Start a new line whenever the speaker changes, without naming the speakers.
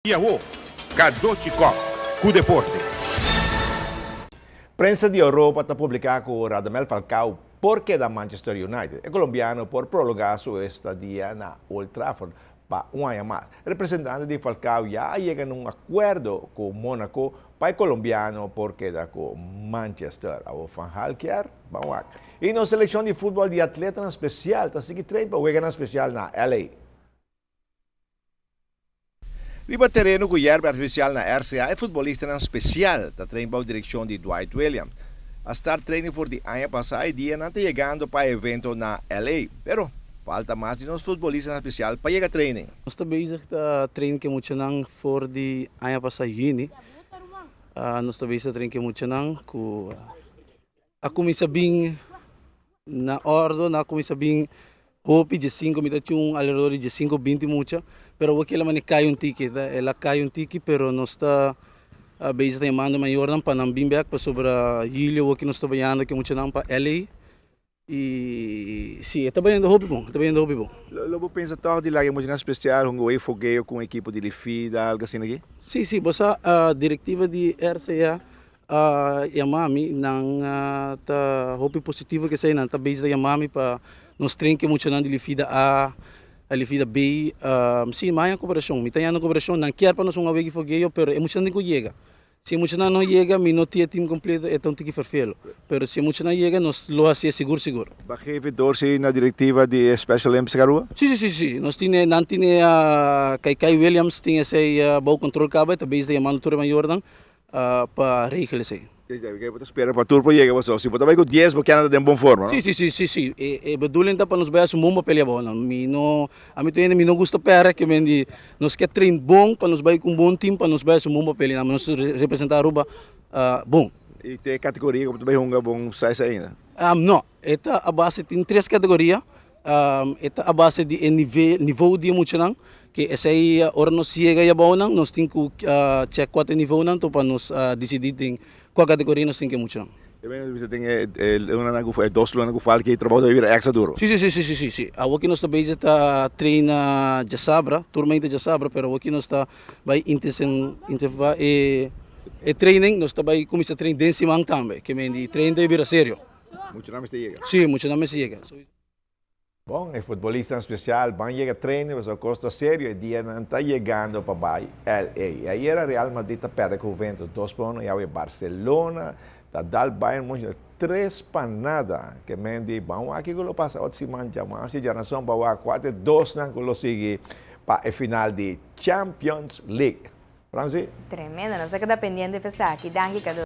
Yahoo, Kadochikov, ku deporte.
Prensa de Europa está publicada com Radamel Falcao porque da Manchester United. O colombiano por prolongar sua estadia na Old Trafford para um ano mais. Representante de Falcao já chega num acordo com Mônaco para o colombiano porque da com Manchester. A Van Halker, vamos lá. E na seleção de futebol de atleta especial, está seguindo treino para o jogar especial na LA. Riba terreno com hierba artificial na RCA é futebolista na especial da treino para a direção de Dwight Williams. A start training for the ano passado e dia não está chegando para o evento na LA, pero falta mais de nós futebolistas na especial para chegar training.
Nós estamos bezig sa training que muito nang for the ano passado Juni. Nós estamos bezig sa training que muito nang ku ako may sabing na ordo na ako may sabing hopi de 5 minutos yung alrededor de 5:20 mucha. Pero wag kailangan ni kayong ticket. Ela kayong ticket pero nós está bezig tayo mando maior ng panambimbyak pa sobra Yilio wag nós está bayando que muito nang pa LA. E sim, está bem do hobby bom, está bem do hobby bom.
Lobo pensa tal de lagi mo na especial kung way fogueio com a equipe de Lifida, algo assim aqui?
Sim, basta a diretiva de RCA Yamami nang ta hobby positivo que sai nang ta base da Yamami pa nos trein que muito nang de Lifida a Lifida B, sim, mais a cooperação, me tem a cooperação, não quer para nós um awegi fogueio, pero é muito não chega. Se muito não chega, me não tinha time completo, então tem que fazer. Pero se muito não chega, nós lo hacemos seguro.
Bakit dorsi na diretiva de Special Olympics Garua?
Sim. Nós tinha não tinha Kai Williams tinha sei bom control cabo, ta base da Yamano Tour Maior dan para regel sei.
Espera para tour para chegar você. Se botar vai com 10 porque anda em boa forma, não?
Sim. Bedulen ta para nos ver um bom pelea bom. A mim não gosta pera que mendi nós quer trein bom para nos ver com bom time para nos ver um bom pelea, nós representar Aruba bom.
E tem categoria como também um bom sai ainda.
Não, esta a base tem 3 categorias. Esta a base de nível de muito não que essa aí hora nós chega já bom não, nós tem que check 4 nível não para nos decidir qual categoria nós tem que muito não.
Você tem dois lunas que fala que trabalho de vir extra duro.
Sim. Aqui nós também está treina de sabra, turma de sabra, pero aqui nós está vai intensificar e training, nós está vai começar a treinar dance mang também, que mendi treino de vir a sério.
Muito não me chega.
Sim, muito não me chega.
Bom, o futebolista especial vai chegar treino, mas a costa sério e dia não está chegando para LA. E aí era Real Madrid tá perto com o vento, 2-1, e aí Barcelona tá dal Bayern Munich 3 para nada, que mendi bom aqui que lo passa outro semana já, mas a geração para 4-2 não que lo sigue para a final de Champions League. Francis?
Tremendo, no se queda pendiente pensar aquí, Dangi,